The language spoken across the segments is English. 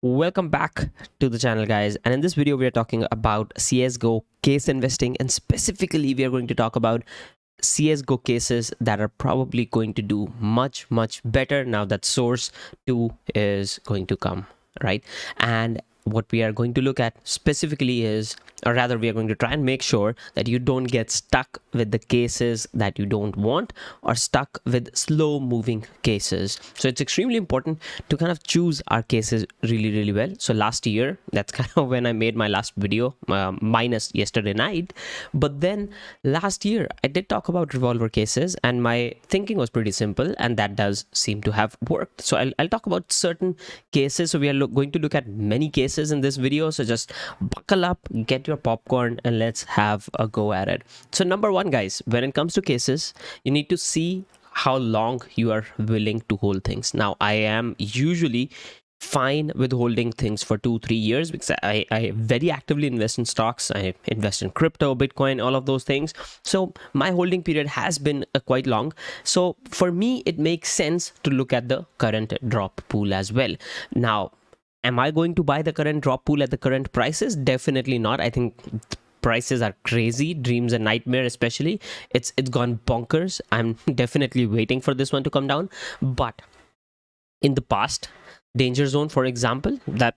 Welcome back to the channel, guys, and in this video we are talking about CSGO case investing, and specifically we are going to talk about CSGO cases that are probably going to do much better now that Source 2 is going to come, right? And what we are going to look at specifically is, or rather we are going to try and make sure that you don't get stuck with the cases that you don't want or stuck with slow moving cases. So it's extremely important to kind of choose our cases really well. So last year, that's kind of when I made my last video, minus yesterday night. But then last year I did talk about revolver cases, and my thinking was pretty simple, and that does seem to have worked. So I'll talk about certain cases. So we are going to look at many cases in this video, so just buckle up, get your popcorn, and let's have a go at it. So number one, guys, when it comes to cases, you need to see how long you are willing to hold things. Now I am usually fine with holding things for 2-3 years because I very actively invest in stocks. I invest in crypto, Bitcoin, all of those things. So my holding period has been quite long. So for me, it makes sense to look at the current drop pool as well. Now, am I going to buy the current drop pool at the current prices? Definitely not. I think prices are crazy. Dreams and Nightmare especially, it's gone bonkers. I'm definitely waiting for this one to come down. But in the past, Danger Zone, for example, that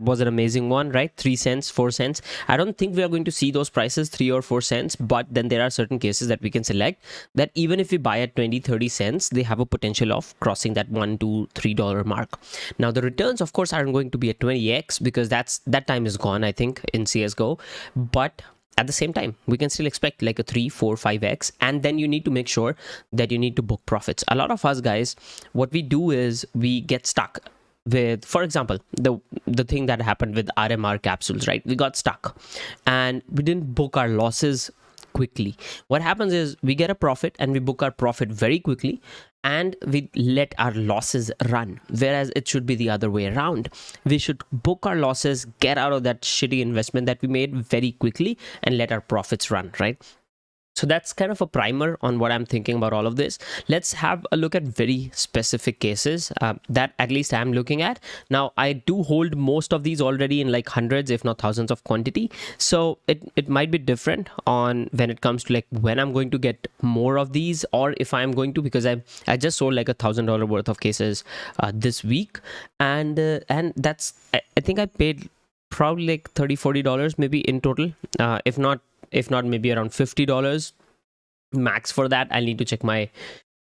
was an amazing one, right? 3 cents, 4 cents. I don't think we are going to see those prices 3 or 4 cents, but then there are certain cases that we can select that even if we buy at 20-30 cents, they have a potential of crossing that $1 to $3 mark. Now the returns, of course, aren't going to be at 20x because that time is gone, I think, in CSGO. But at the same time, we can still expect like a 3, 4, 5x, and then you need to make sure that you need to book profits. A lot of us guys, what we do is we get stuck with, for example, the thing that happened with RMR capsules, right? We got stuck and we didn't book our losses quickly. What happens is we get a profit and we book our profit very quickly, and we let our losses run, whereas it should be the other way around. We should book our losses, get out of that shitty investment that we made very quickly, and let our profits run, right? So that's kind of a primer on what I'm thinking about all of this. Let's have a look at very specific cases that at least I'm looking at. Now, I do hold most of these already in like hundreds, if not thousands of quantity. So it might be different on when it comes to like when I'm going to get more of these, or if I'm going to, because I just sold like $1,000 worth of cases this week. And that's, I think I paid probably like $30-40 maybe in total, if not maybe around $50 max for that. I'll need to check my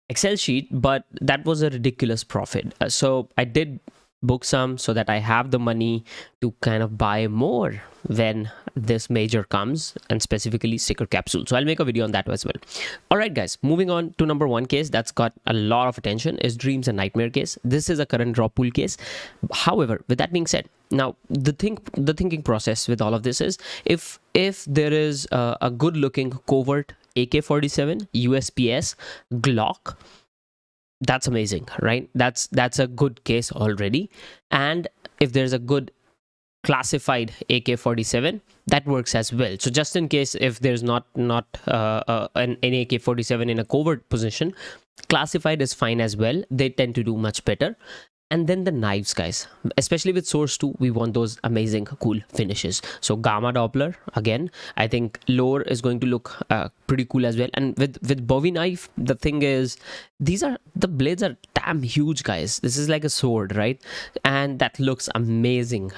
Excel sheet, but that was a ridiculous profit. So I did book some so that I have the money to kind of buy more when this major comes, and specifically sticker capsule. So I'll make a video on that as well. All right, guys, moving on to number one case that's got a lot of attention is Dreams and Nightmare case. This is a current drop pool case. However, with that being said, now the thinking process with all of this is, if there is a good looking covert AK-47 USPS Glock, that's amazing, right? That's a good case already. And if there's a good classified AK-47, that works as well. So just in case if there's not an AK-47 in a covert position, classified is fine as well. They tend to do much better. And then the knives, guys, especially with Source 2, we want those amazing cool finishes. So Gamma Doppler, again, I think lore is going to look pretty cool as well. And with Bowie knife, the thing is, the blades are damn huge, guys. This is like a sword, right? And that looks amazing.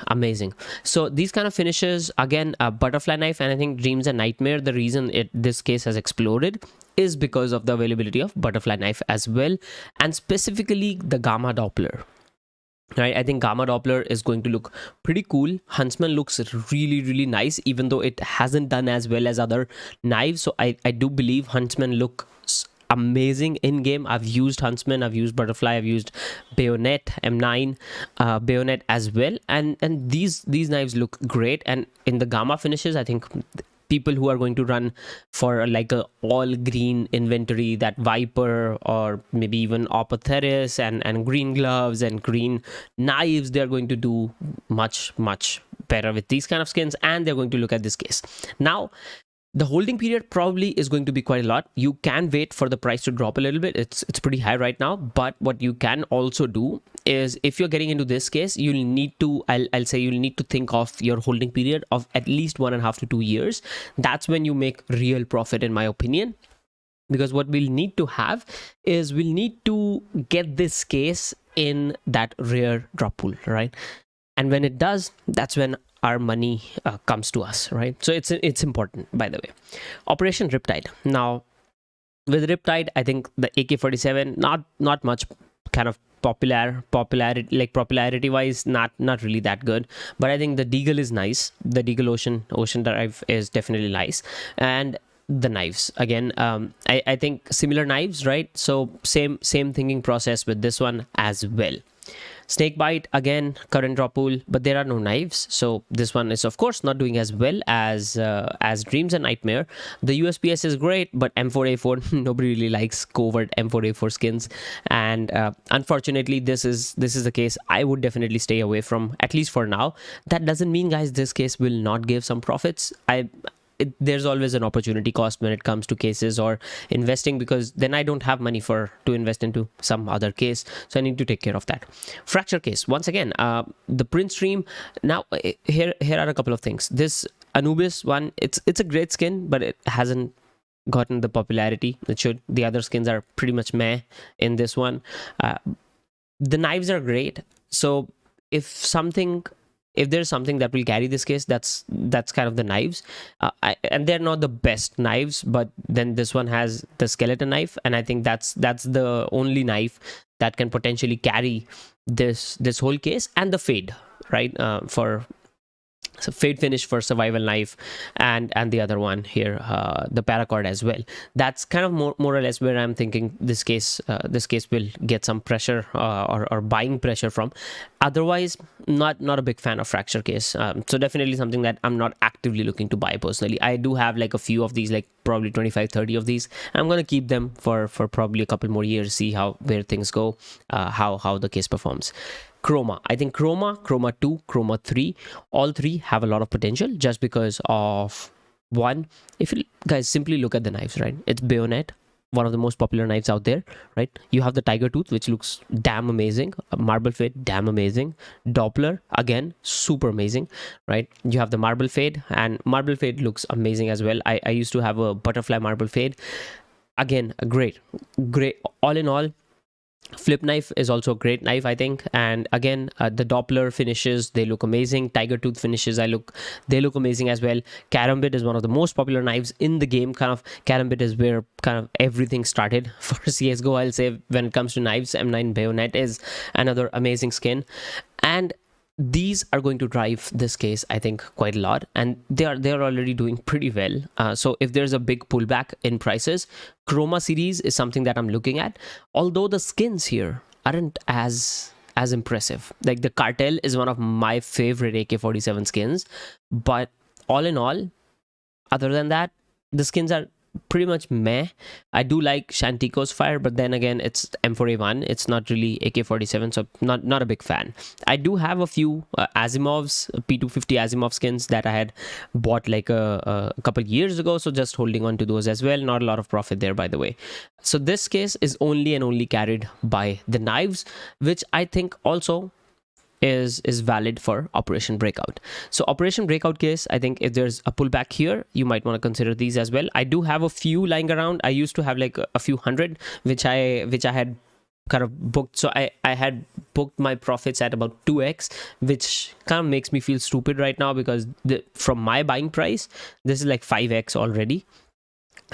So these kind of finishes, again, butterfly knife, and I think Dreams and Nightmare, the reason this case has exploded is because of the availability of butterfly knife as well, and specifically the Gamma Doppler. Right, I think Gamma Doppler is going to look pretty cool. Huntsman looks really nice, even though it hasn't done as well as other knives. So I do believe Huntsman looks amazing in game. I've used Huntsman, I've used Butterfly, I've used Bayonet, M9 Bayonet as well, and these knives look great. And in the Gamma finishes, I think people who are going to run for like a all green inventory, that Viper or maybe even Opotheris and green gloves and green knives, they're going to do much better with these kind of skins, and they're going to look at this case. Now The holding period probably is going to be quite a lot. You can wait for the price to drop a little bit. It's pretty high right now, but what you can also do is, if you're getting into this case, you'll need to, I'll say you'll need to think of your holding period of at least 1.5 to 2 years. That's when you make real profit, in my opinion. Because what we'll need to have is, we'll need to get this case in that rare drop pool, right? And when it does, that's when our money comes to us, right? So it's important, by the way. Operation Riptide. Now, with Riptide, I think the AK-47, not much kind of popularity wise, not really that good. But I think the Deagle is nice. The Deagle Ocean Drive is definitely nice. And the knives again, I think similar knives, right? So same thinking process with this one as well. Snakebite, again, current drop pool, but there are no knives, so this one is of course not doing as well as Dreams and Nightmare. The USPS is great, but M4A4 nobody really likes covert M4A4 skins, and unfortunately this is the case I would definitely stay away from, at least for now. That doesn't mean, guys, this case will not give some profits. There's always an opportunity cost when it comes to cases or investing, because then I don't have money to invest into some other case, so I need to take care of that. Fracture case, once again, the print stream. Now here are a couple of things. This Anubis one, it's a great skin, but it hasn't gotten the popularity it should. The other skins are pretty much meh in this one. The knives are great, so if there's something that will carry this case, that's kind of the knives, and they're not the best knives, but then this one has the skeleton knife, and I think that's the only knife that can potentially carry this whole case. And the fade, right? So fade finish for survival knife, and the other one here, the paracord as well. That's kind of more or less where I'm thinking this case will get some pressure or buying pressure from. Otherwise, not a big fan of fracture case. So definitely something that I'm not actively looking to buy personally. I do have like a few of these, like probably 25-30 of these. I'm gonna keep them for probably a couple more years, see where things go, how the case performs. Chroma, I think Chroma 2, Chroma 3, all three have a lot of potential, just because of one, if you guys simply look at the knives, right? It's Bayonet, one of the most popular knives out there, right? You have the Tiger Tooth, which looks damn amazing. Marble Fade, damn amazing. Doppler, again, super amazing, right? You have the Marble Fade, and Marble Fade looks amazing as well. I used to have a Butterfly Marble Fade, again, great. All in all, Flip knife is also a great knife, I think. And again, the Doppler finishes, they look amazing. Tiger Tooth finishes, they look amazing as well. Karambit is one of the most popular knives in the game. Kind of Karambit is where kind of everything started for CSGO, I'll say, when it comes to knives. M9 Bayonet is another amazing skin, and these are going to drive this case, I think, quite a lot, and they are already doing pretty well. So if there's a big pullback in prices, Chroma series is something that I'm looking at, although the skins here aren't as impressive. Like the Cartel is one of my favorite AK-47 skins, but all in all, other than that, the skins are pretty much meh. I do like Shantico's Fire, but then again, it's M4A1. It's not really AK-47, so not a big fan. I do have a few Asimov's P250 Asimov skins that I had bought like a couple years ago, so just holding on to those as well. Not a lot of profit there, by the way. So this case is only and only carried by the knives, which I think also is valid for Operation Breakout. So Operation Breakout case, I think if there's a pullback here, you might want to consider these as well. I do have a few lying around. I used to have like a few hundred, which I had kind of booked. So I had booked my profits at about 2x, which kind of makes me feel stupid right now, because from my buying price, this is like 5x already.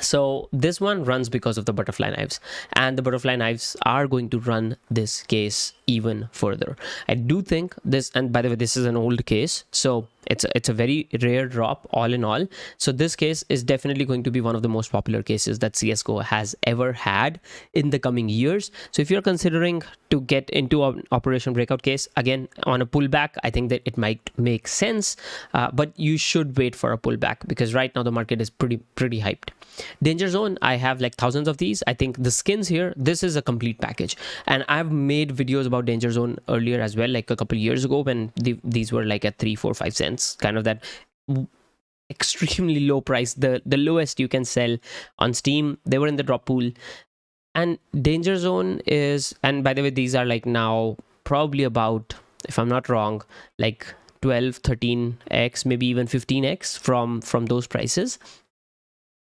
So this one runs because of the butterfly knives, and the butterfly knives are going to run this case even further. I do think this, and by the way, this is an old case, so it's a very rare drop all in all. So this case is definitely going to be one of the most popular cases that CSGO has ever had in the coming years. So if you're considering to get into an Operation Breakout case, again, on a pullback, I think that it might make sense, but you should wait for a pullback, because right now the market is pretty hyped. Danger Zone, I have like thousands of these. I think the skins here, this is a complete package, and I've made videos about Danger Zone earlier as well, like a couple years ago, when these were like at 3, 4, 5 cents, kind of that. extremely low price, the lowest you can sell on Steam. They were in the drop pool. And Danger Zone is, and by the way, these are like now probably about, if I'm not wrong, like 12, 13x, maybe even 15x from those prices.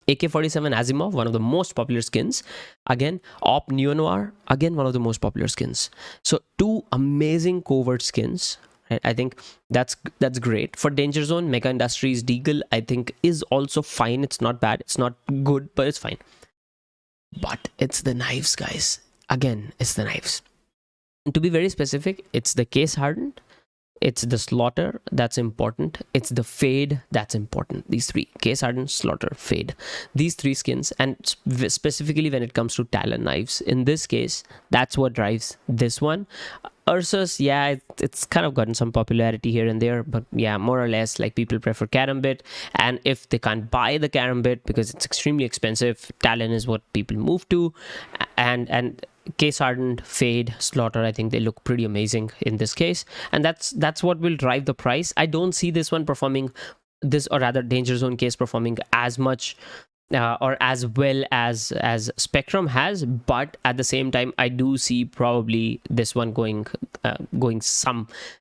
AK-47 Asimov, one of the most popular skins. Again, Op Neo Noir, again one of the most popular skins. So two amazing covert skins. Right? I think that's great. For Danger Zone, Mega Industries Deagle, I think is also fine. It's not bad. It's not good, but it's fine. But it's the knives, guys. Again, it's the knives. And to be very specific, it's the case hardened, it's the slaughter that's important, it's the fade that's important. These three: case hardened, slaughter, fade. These three skins, and specifically when it comes to Talon knives, in this case, that's what drives this one. Ursus, yeah, it's kind of gotten some popularity here and there, but yeah, more or less, like, people prefer Karambit, and if they can't buy the Karambit because it's extremely expensive, Talon is what people move to. And case hardened, fade, slaughter, I think they look pretty amazing in this case, and that's what will drive the price. I don't see this one performing, this, or rather Danger Zone case, performing as much or as well as Spectrum has, but at the same time I do see probably this one going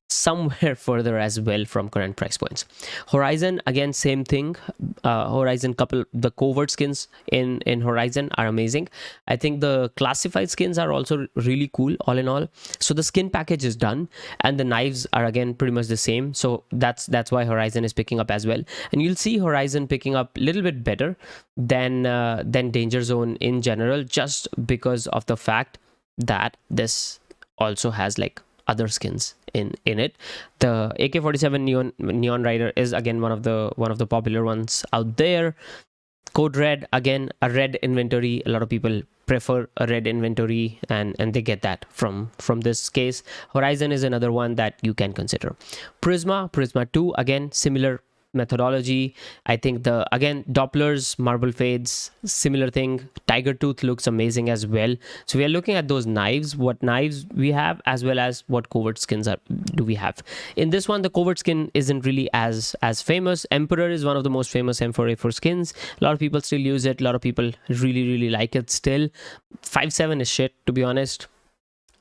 somewhere further as well from current price points. Horizon, again, same thing. Horizon, the covert skins in Horizon are amazing. I think the classified skins are also really cool, all in all. So the skin package is done, and the knives are again pretty much the same. So that's why Horizon is picking up as well, and you'll see Horizon picking up a little bit better than Danger Zone in general, just because of the fact that this also has like other skins in it. The AK-47 Neon Rider is again one of the popular ones out there. Code Red, again a red inventory. A lot of people prefer a red inventory, and they get that from this case. Horizon is another one that you can consider. Prisma 2, again similar methodology. I think again Dopplers, marble fades, similar thing. Tiger Tooth looks amazing as well. So we are looking at those knives, what knives we have, as well as what covert skins do we have. In this one, the covert skin isn't really as famous. Emperor is one of the most famous M4A4 skins. A lot of people still use it. A lot of people really like it still. 5.7 is shit, to be honest.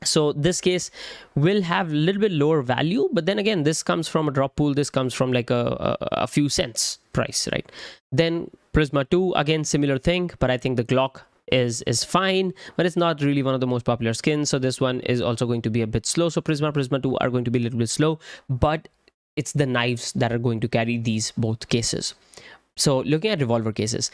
So this case will have a little bit lower value, but then again, this comes from a drop pool. This comes from like a few cents price, right? Then Prisma 2, again similar thing, but I think the Glock is fine, but it's not really one of the most popular skins. So this one is also going to be a bit slow. So Prisma 2 are going to be a little bit slow, but it's the knives that are going to carry these both cases. So looking at Revolver Cases,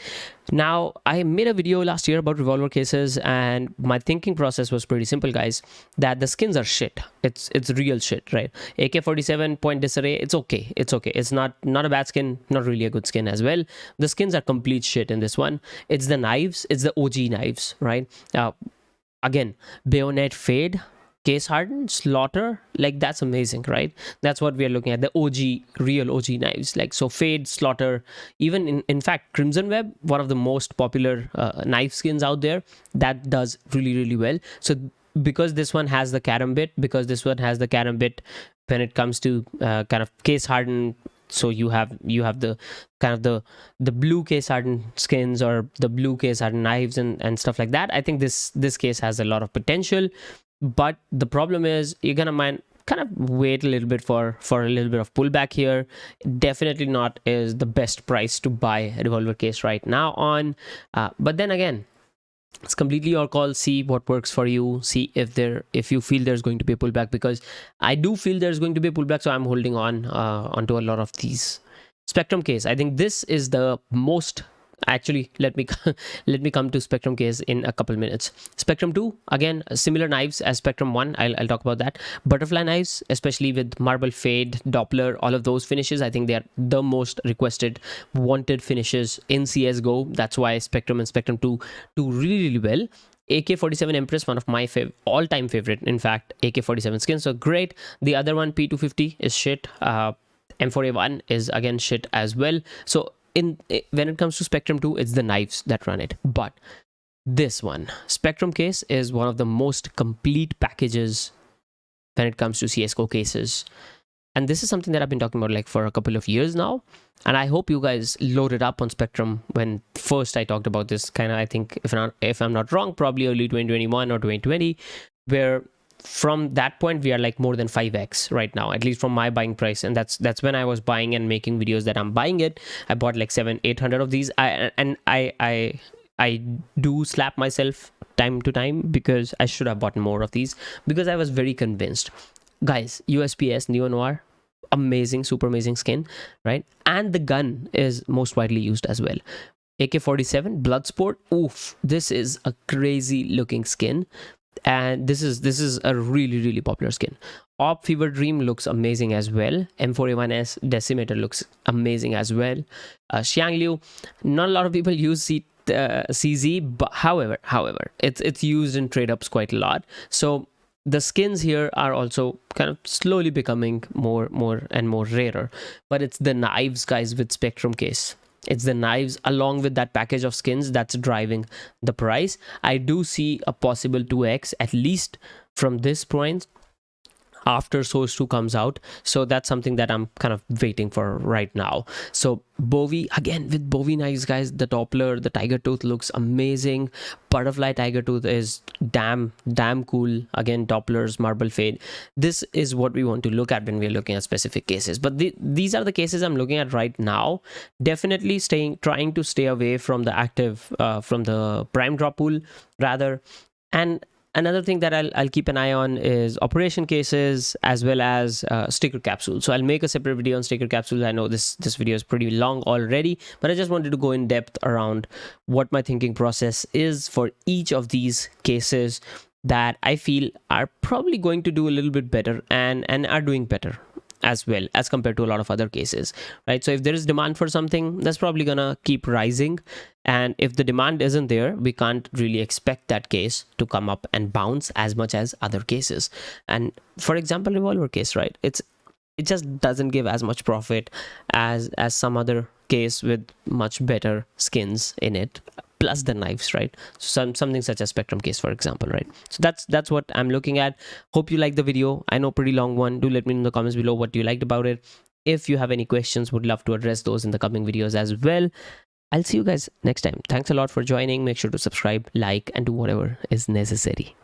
now I made a video last year about Revolver Cases, and my thinking process was pretty simple, guys, that the skins are shit. It's real shit, right? AK-47 Point Disarray, it's okay. It's not a bad skin, not really a good skin as well. The skins are complete shit in this one. It's the knives, it's the OG knives, right? Again, Bayonet Fade, case hardened, slaughter, like, that's amazing, right? That's what we are looking at, the real OG knives. Like, so fade, slaughter, even in fact Crimson Web, one of the most popular knife skins out there, that does really well. So because this one has the Karambit, when it comes to kind of case hardened, so you have the kind of the blue case hardened skins, or the blue case hardened knives and stuff like that. I think this case has a lot of potential. But the problem is, you're gonna kind of wait a little bit for a little bit of pullback here. Definitely not is the best price to buy a Revolver case right now on. But then again, it's completely your call. See what works for you. See if you feel there's going to be a pullback, because I do feel there's going to be a pullback. So I'm holding onto a lot of these. Spectrum case, I think this is the most. Actually, let me come to Spectrum case in a couple minutes. Spectrum 2, again similar knives as Spectrum 1. I'll talk about that. Butterfly knives, especially with marble fade, Doppler, all of those finishes, I think they are the most requested, wanted finishes in CSGO. That's why Spectrum and Spectrum 2 do really well. AK-47 Empress, one of my all-time favorite, in fact, AK-47 skins, so great. The other one, P250, is shit. M4A1 is again shit as well. So when it comes to Spectrum 2, it's the knives that run it. But this one, Spectrum case, is one of the most complete packages when it comes to CSGO cases. And this is something that I've been talking about like for a couple of years now, and I hope you guys loaded up on Spectrum when first I talked about this, kind of, I think, if I'm not wrong, probably early 2021 or 2020, where from that point we are like more than 5x right now, at least from my buying price. And that's when I was buying and making videos that I'm buying it. I bought like 700-800 of these. I do slap myself time to time because I should have bought more of these, because I was very convinced. Guys, USPS Neo Noir, amazing, super amazing skin, right? And the gun is most widely used as well. AK-47 Bloodsport, oof, this is a crazy looking skin, and this is a really popular skin. Op Fever Dream looks amazing as well. M4A1S Decimator looks amazing as well. Xiangliu, not a lot of people use CZ, but however it's used in trade ups quite a lot. So the skins here are also kind of slowly becoming more and more rarer. But it's the knives, guys, with Spectrum case. It's the knives along with that package of skins that's driving the price. I do see a possible 2x at least from this point after Source 2 comes out. So that's something that I'm kind of waiting for right now. So Bowie, again, with Bowie knives, guys, the Doppler, the Tiger Tooth looks amazing. Butterfly Tiger Tooth is damn cool. Again, Dopplers, Marble Fade. This is what we want to look at when we're looking at specific cases. But these are the cases I'm looking at right now. Definitely trying to stay away from the active, from the prime drop pool rather. And another thing that I'll keep an eye on is operation cases as well as sticker capsules. So I'll make a separate video on sticker capsules. I know this video is pretty long already, but I just wanted to go in depth around what my thinking process is for each of these cases that I feel are probably going to do a little bit better and are doing better as well as compared to a lot of other cases, right? So if there is demand for something, that's probably gonna keep rising, and if the demand isn't there, we can't really expect that case to come up and bounce as much as other cases. And for example, Revolver case, right, it just doesn't give as much profit as some other case with much better skins in it, plus the knives, right? Something such as Spectrum case, for example, right? So that's what I'm looking at. Hope you like the video. I know, pretty long one. Do let me know in the comments below what you liked about it. If you have any questions, would love to address those in the coming videos as well. I'll see you guys next time. Thanks a lot for joining. Make sure to subscribe, like, and do whatever is necessary.